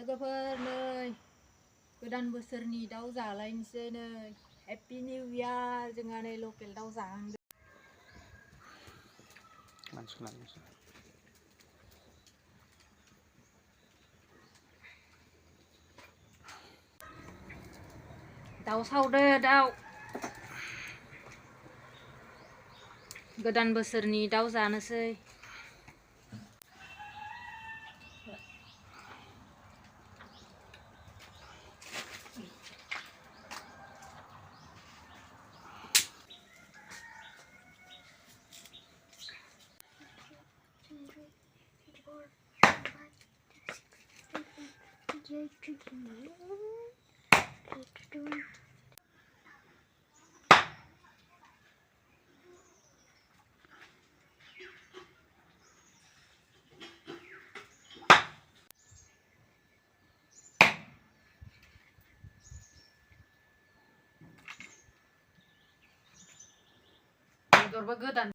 लोगोफोर नै गोदान बोसोरनि दाउ जालायनोसै नै हेपि निउ इयार जोंहा नै लकेल दाउ जाहांदों दाउ सावदो दाउ गोदान बोसोरनि दाउ जानोसै बेदरबो गोदान